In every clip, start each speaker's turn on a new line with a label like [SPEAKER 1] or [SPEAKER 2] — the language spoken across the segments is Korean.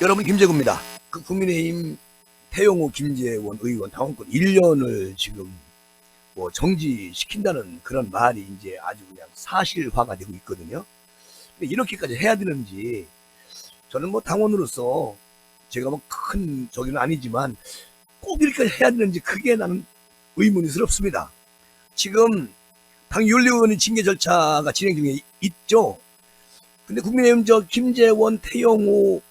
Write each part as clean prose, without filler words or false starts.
[SPEAKER 1] 여러분, 김재구입니다. 국민의힘 태영호 김재원 의원 당원권 1년을 지금 정지시킨다는 그런 말이 이제 아주 그냥 사실화가 되고 있거든요. 근데 이렇게까지 해야 되는지, 저는 당원으로서 제가 큰 저기는 아니지만 꼭 이렇게 해야 되는지 그게 나는 의문스럽습니다. 지금 당윤리위원회 징계 절차가 진행 중에 있죠. 근데 국민의힘 김재원, 태영호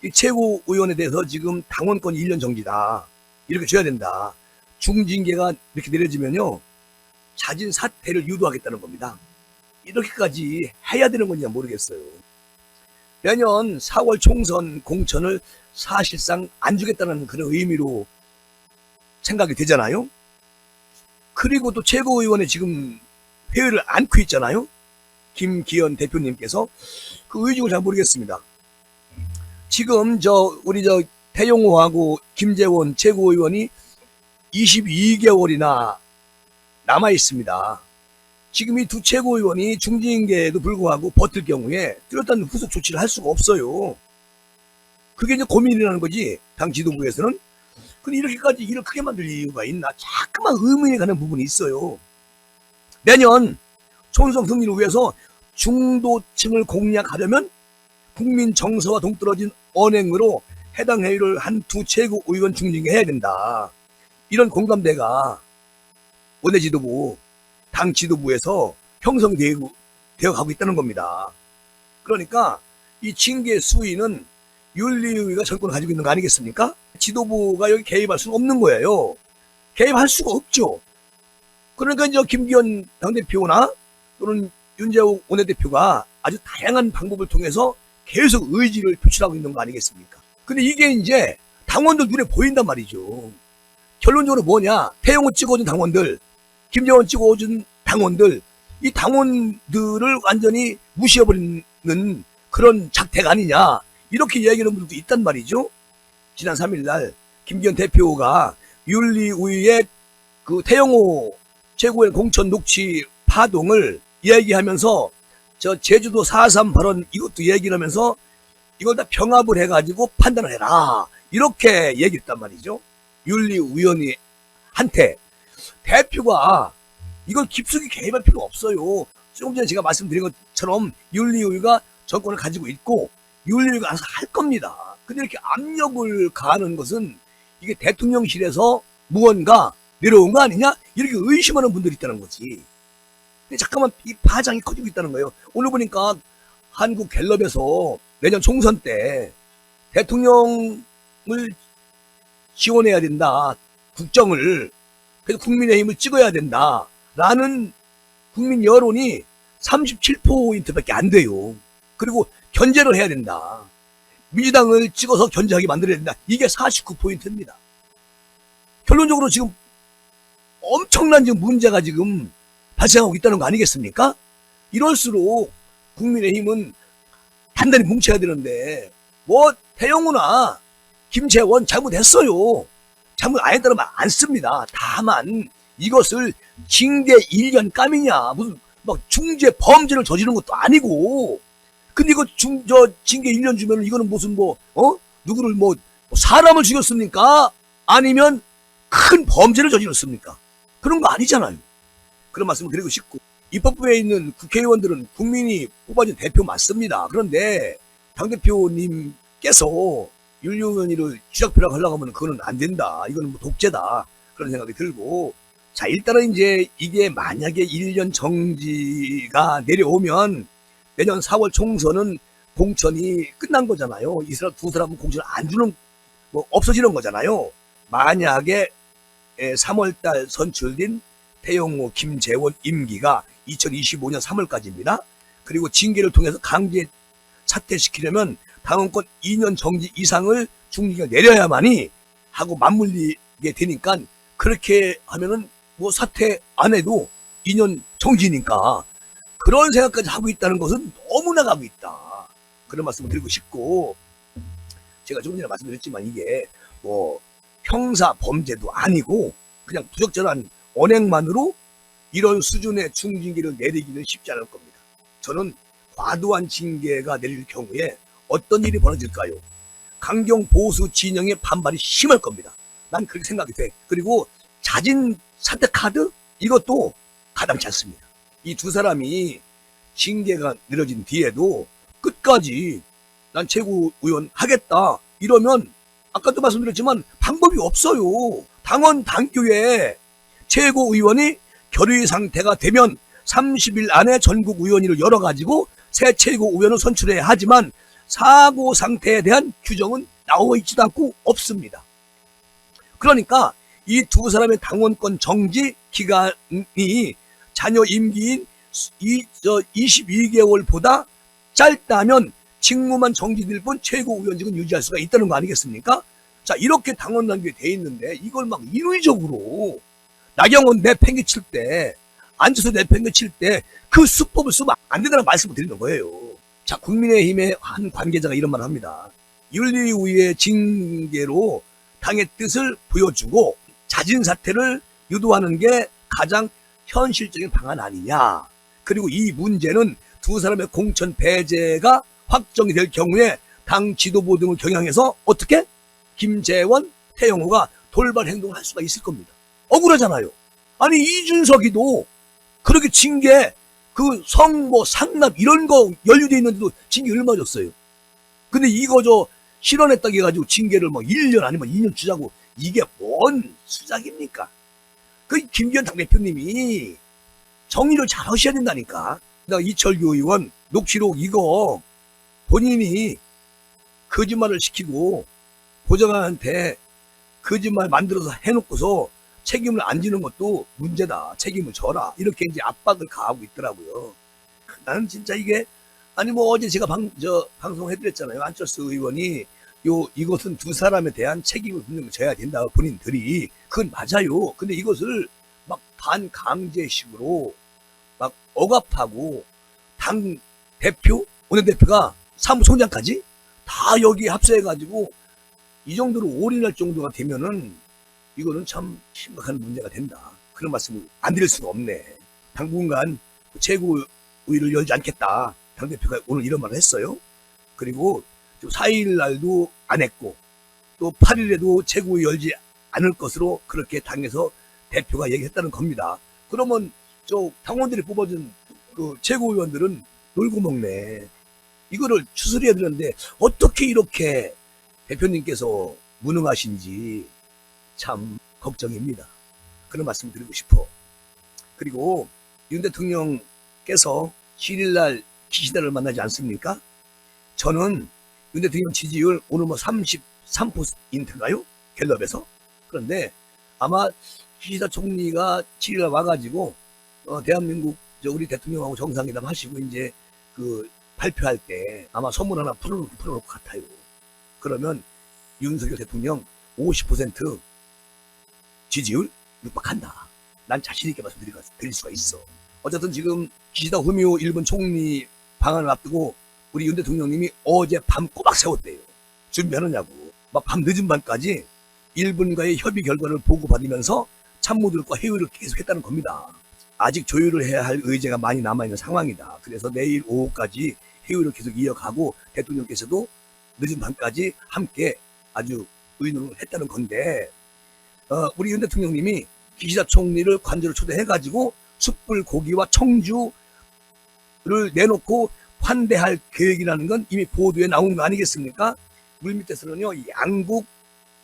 [SPEAKER 1] 이 최고위원에 대해서 지금 당원권 1년 정지다, 이렇게 줘야 된다, 중징계가 이렇게 내려지면요 자진 사퇴를 유도하겠다는 겁니다. 이렇게까지 해야 되는 건지 모르겠어요. 매년 4월 총선 공천을 사실상 안 주겠다는 그런 의미로 생각이 되잖아요. 그리고 또 최고위원회 지금 회의를 안고 있잖아요. 김기현 대표님께서 그 의중을 잘 모르겠습니다. 지금 우리 태영호하고 김재원 최고위원이 22개월이나 남아 있습니다. 지금 이 두 최고위원이 중징계에도 불구하고 버틸 경우에 뚜렷한 후속 조치를 할 수가 없어요. 그게 이제 고민이라는 거지, 당 지도부에서는. 근데 이렇게까지 일을 크게 만들 이유가 있나? 자꾸만 의문이 가는 부분이 있어요. 매년 총선 승리를 위해서 중도층을 공략하려면 국민 정서와 동떨어진 언행으로 해당 회의를 한 두 최고위원 중징계 해야 된다, 이런 공감대가 원내 지도부, 당 지도부에서 형성되어 가고 있다는 겁니다. 그러니까 이 징계 수위는 윤리위가 전권을 가지고 있는 거 아니겠습니까? 지도부가 여기 개입할 수는 없는 거예요. 개입할 수가 없죠. 그러니까 이제 김기현 당대표나 또는 윤재욱 원내대표가 아주 다양한 방법을 통해서 계속 의지를 표출하고 있는 거 아니겠습니까? 근데 이게 이제 당원들 눈에 보인단 말이죠. 결론적으로 뭐냐? 태영호 찍어준 당원들, 김재원 찍어준 당원들, 이 당원들을 완전히 무시해버리는 그런 작태가 아니냐, 이렇게 이야기하는 분들도 있단 말이죠. 지난 3일날 김기현 대표가 윤리위의 그 태영호 최고위원 공천 녹취 파동을 이야기하면서 제주도 4.3 발언 이것도 얘기를 하면서 이걸 다 병합을 해가지고 판단을 해라, 이렇게 얘기했단 말이죠. 윤리위원회한테 대표가 이걸 깊숙이 개입할 필요 없어요. 조금 전에 제가 말씀드린 것처럼 윤리위가 정권을 가지고 있고 윤리위가 알아서 할 겁니다. 근데 이렇게 압력을 가하는 것은 이게 대통령실에서 무언가 내려온 거 아니냐, 이렇게 의심하는 분들이 있다는 거지. 근데 잠깐만, 이 파장이 커지고 있다는 거예요. 오늘 보니까 한국갤럽에서 내년 총선 때 대통령을 지원해야 된다, 국정을, 그래서 국민의힘을 찍어야 된다 라는 국민 여론이 37%밖에 안 돼요. 그리고 견제를 해야 된다, 민주당을 찍어서 견제하게 만들어야 된다, 이게 49%입니다. 결론적으로 지금 엄청난 지금 문제가 지금 발생하고 있다는 거 아니겠습니까? 이럴수록 국민의힘은 단단히 뭉쳐야 되는데, 태영호나 김재원 잘못했어요. 잘못 안 했다는 말 안 씁니다. 다만 이것을 징계 1년 감이냐, 무슨 중재 범죄를 저지른 것도 아니고. 근데 이거 징계 1년 주면 이거는 무슨 누구를 사람을 죽였습니까? 아니면 큰 범죄를 저질렀습니까? 그런 거 아니잖아요. 그런 말씀을 드리고 싶고, 입법부에 있는 국회의원들은 국민이 뽑아준 대표 맞습니다. 그런데 당대표님께서 윤리위원회를 주작표라고 하려고 하면 그거는 안 된다, 이거는 독재다, 그런 생각이 들고. 자, 일단은 이제 이게 만약에 1년 정지가 내려오면 내년 4월 총선은 공천이 끝난 거잖아요. 이 사람 두 사람은 공천을 안 주는, 없어지는 거잖아요. 만약에 3월달 선출된 태영호, 김재원 임기가 2025년 3월까지입니다. 그리고 징계를 통해서 강제 사퇴시키려면 당원권 2년 정지 이상을 중징계가 내려야만이 하고 맞물리게 되니까, 그렇게 하면은 사퇴 안 해도 2년 정지니까 그런 생각까지 하고 있다는 것은 너무 나가고 있다, 그런 말씀을 드리고 싶고, 제가 조금 전에 말씀드렸지만 이게 형사 범죄도 아니고 그냥 부적절한 언행만으로 이런 수준의 중징계를 내리기는 쉽지 않을 겁니다. 저는 과도한 징계가 내릴 경우에 어떤 일이 벌어질까요? 강경 보수 진영의 반발이 심할 겁니다. 난 그렇게 생각이 돼. 그리고 자진 사퇴 카드? 이것도 가당치 않습니다. 이 두 사람이 징계가 내려진 뒤에도 끝까지 난 최고위원 하겠다 이러면 아까도 말씀드렸지만 방법이 없어요. 당원 당규에 최고위원이 결의 상태가 되면 30일 안에 전국위원회를 열어가지고 새 최고위원을 선출해야 하지만 사고 상태에 대한 규정은 나와 있지도 않고 없습니다. 그러니까 이 두 사람의 당원권 정지 기간이 자녀 임기인 22개월보다 짧다면 직무만 정지될 뿐 최고위원직은 유지할 수가 있다는 거 아니겠습니까? 자, 이렇게 당원 단계에 돼 있는데 이걸 막 인위적으로 나경원 내팽개칠 때, 안철수 내팽개칠 때 그 수법을 쓰면 안 된다는 말씀을 드리는 거예요. 자, 국민의힘의 한 관계자가 이런 말을 합니다. 윤리위의 징계로 당의 뜻을 보여주고 자진 사퇴를 유도하는 게 가장 현실적인 방안 아니냐. 그리고 이 문제는 두 사람의 공천 배제가 확정이 될 경우에 당 지도부 등을 경향해서 어떻게? 김재원, 태영호가 돌발 행동을 할 수가 있을 겁니다. 억울하잖아요. 아니 이준석이도 그렇게 징계, 그 성뭐 상납 이런 거 연루돼 있는데도 징계 얼마 줬어요. 근데 이거 실현했다고 해가지고 징계를 뭐 1년 아니면 2년 주자고 이게 뭔 수작입니까? 그 김기현 당대표님이 정리를 잘 하셔야 된다니까. 이철규 의원 녹취록 이거 본인이 거짓말을 시키고 보좌관한테 거짓말 만들어서 해놓고서 책임을 안 지는 것도 문제다. 책임을 져라. 이렇게 이제 압박을 가하고 있더라고요. 나는 진짜 이게, 아니 뭐 어제 제가 방송해드렸잖아요. 안철수 의원이 이것은 두 사람에 대한 책임을 분명히 져야 된다. 본인들이. 그건 맞아요. 근데 이것을 막 반강제식으로 막 억압하고 당 대표, 원내대표가 사무총장까지 다 여기 합세해가지고 이 정도로 올인할 정도가 되면은 이거는 참 심각한 문제가 된다. 그런 말씀을 안 드릴 수가 없네. 당분간 최고위를 열지 않겠다. 당대표가 오늘 이런 말을 했어요. 그리고 4일 날도 안 했고 또 8일에도 최고위 열지 않을 것으로 그렇게 당에서 대표가 얘기했다는 겁니다. 그러면 당원들이 뽑아준 그 최고위원들은 놀고 먹네. 이거를 추스려야 되는데 어떻게 이렇게 대표님께서 무능하신지 참 걱정입니다. 그런 말씀 드리고 싶어. 그리고 윤 대통령께서 7일날 기시다를 만나지 않습니까? 저는 윤 대통령 지지율 오늘 뭐 33%인가요? 갤럽에서. 그런데 아마 기시다 총리가 7일날 와가지고 대한민국 우리 대통령하고 정상회담 하시고 이제 그 발표할 때 아마 선물 하나 풀어놓을 것 같아요. 그러면 윤석열 대통령 50% 지지율 육박한다. 난 자신있게 말씀드릴 수가 있어. 어쨌든 지금 기시다 후미오 일본 총리 방한을 앞두고 우리 윤 대통령님이 어제 밤 꼬박 세웠대요. 준비하느냐고. 막 밤 늦은 밤까지 일본과의 협의 결과를 보고받으면서 참모들과 회의를 계속했다는 겁니다. 아직 조율을 해야 할 의제가 많이 남아있는 상황이다. 그래서 내일 오후까지 회의를 계속 이어가고 대통령께서도 늦은 밤까지 함께 아주 의논을 했다는 건데 우리 윤 대통령님이 기시다 총리를 관저로 초대해가지고 숯불 고기와 청주를 내놓고 환대할 계획이라는 건 이미 보도에 나온 거 아니겠습니까? 물밑에서는요, 양국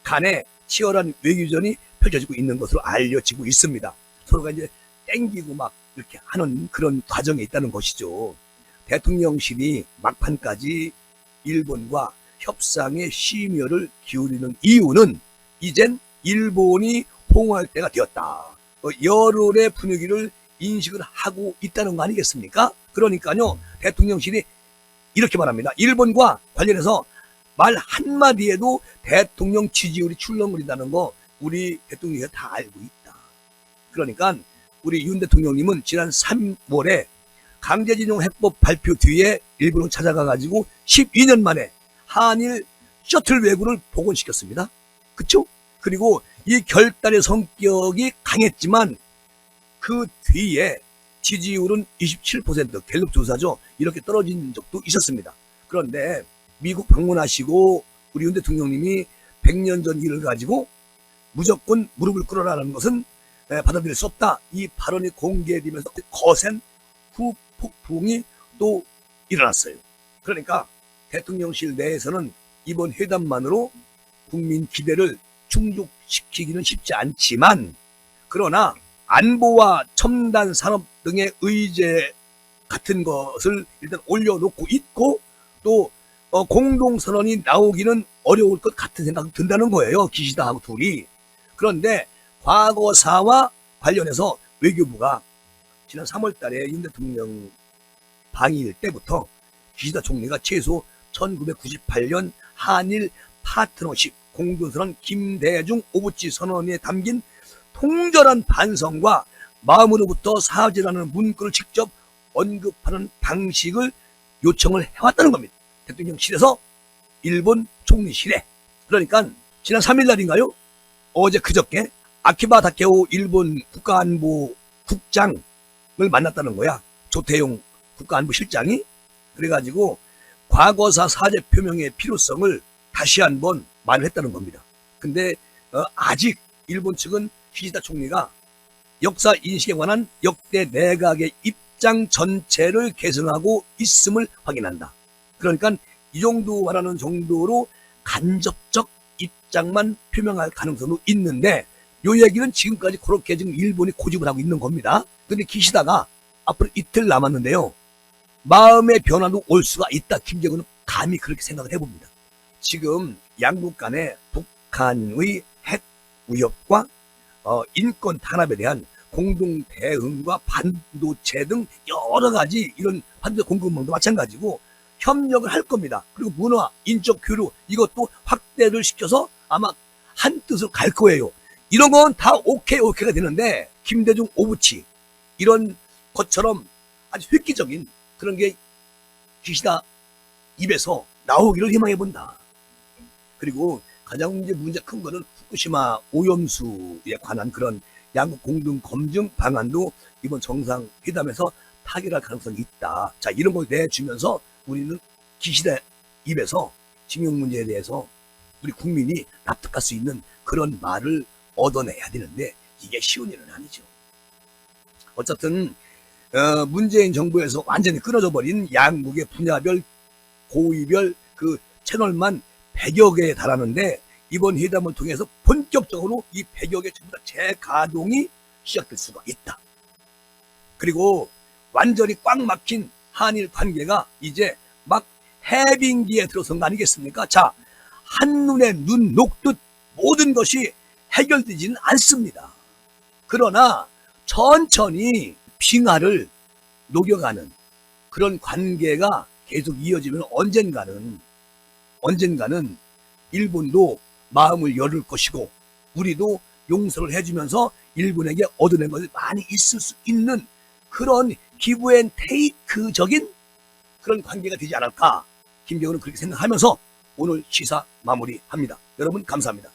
[SPEAKER 1] 간에 치열한 외교전이 펼쳐지고 있는 것으로 알려지고 있습니다. 서로가 이제 땡기고 막 이렇게 하는 그런 과정에 있다는 것이죠. 대통령실이 막판까지 일본과 협상의 심혈을 기울이는 이유는 이젠 일본이 호응할 때가 되었다. 여론의 분위기를 인식을 하고 있다는 거 아니겠습니까? 그러니까요, 대통령실이 이렇게 말합니다. 일본과 관련해서 말 한마디에도 대통령 지지율이 출렁거린다는 거 우리 대통령이 다 알고 있다. 그러니까 우리 윤 대통령님은 지난 3월에 강제징용 해법 발표 뒤에 일본을 찾아가가지고 12년 만에 한일 셔틀 외교를 복원시켰습니다. 그쵸? 그리고 이 결단의 성격이 강했지만 그 뒤에 지지율은 27% 갤럽 조사죠. 이렇게 떨어진 적도 있었습니다. 그런데 미국 방문하시고 우리 윤 대통령님이 100년 전 일을 가지고 무조건 무릎을 꿇어라는 것은 받아들일 수 없다. 이 발언이 공개되면서 거센 후폭풍이 또 일어났어요. 그러니까 대통령실 내에서는 이번 회담만으로 국민 기대를 충족시키기는 쉽지 않지만, 그러나 안보와 첨단 산업 등의 의제 같은 것을 일단 올려놓고 있고, 또 공동선언이 나오기는 어려울 것 같은 생각이 든다는 거예요. 기시다하고 둘이. 그런데 과거사와 관련해서 외교부가 지난 3월 달에 윤 대통령 방일 때부터 기시다 총리가 최소 1998년 한일 파트너십 공동선언 김대중 오부치 선언에 담긴 통절한 반성과 마음으로부터 사죄라는 문구를 직접 언급하는 방식을 요청을 해왔다는 겁니다. 대통령실에서 일본 총리실에. 그러니까 지난 3일 날인가요? 어제 그저께 아키바 다케오 일본 국가안보 국장을 만났다는 거야. 조태용 국가안보실장이. 그래가지고 과거사 사죄 표명의 필요성을 다시 한번 말을 했다는 겁니다. 근데 아직 일본 측은 기시다 총리가 역사 인식에 관한 역대 내각의 입장 전체를 계승하고 있음을 확인한다. 그러니까 이 정도 말하는 정도로 간접적 입장만 표명할 가능성도 있는데, 이 얘기는 지금까지 그렇게 지금 일본이 고집을 하고 있는 겁니다. 근데 기시다가 앞으로 이틀 남았는데요, 마음의 변화도 올 수가 있다. 김정은은 감히 그렇게 생각을 해봅니다. 지금 양국 간의 북한의 핵 위협과 인권 탄압에 대한 공동 대응과 반도체 등 여러 가지 이런 반도체 공급망도 마찬가지고 협력을 할 겁니다. 그리고 문화, 인적 교류 이것도 확대를 시켜서 아마 한 뜻으로 갈 거예요. 이런 건 다 오케이가 되는데, 김대중 오부치 이런 것처럼 아주 획기적인 그런 게 기시다 입에서 나오기를 희망해 본다. 그리고 가장 문제 큰 거는 후쿠시마 오염수에 관한 그런 양국 공동 검증 방안도 이번 정상회담에서 타결할 가능성이 있다. 자, 이런 걸 내주면서 우리는 기시다 입에서 징용 문제에 대해서 우리 국민이 납득할 수 있는 그런 말을 얻어내야 되는데, 이게 쉬운 일은 아니죠. 어쨌든 문재인 정부에서 완전히 끊어져 버린 양국의 분야별 고위별 그 채널만 100여 개에 달하는데, 이번 회담을 통해서 본격적으로 이 100여 개 전부 다 재가동이 시작될 수가 있다. 그리고 완전히 꽉 막힌 한일 관계가 이제 막 해빙기에 들어선 거 아니겠습니까? 자, 한눈에 눈 녹듯 모든 것이 해결되지는 않습니다. 그러나 천천히 빙하를 녹여가는 그런 관계가 계속 이어지면 언젠가는 일본도 마음을 열을 것이고, 우리도 용서를 해주면서 일본에게 얻어낸 것이 많이 있을 수 있는 그런 기브앤테이크적인 그런 관계가 되지 않을까. 김정은은 그렇게 생각하면서 오늘 시사 마무리합니다. 여러분 감사합니다.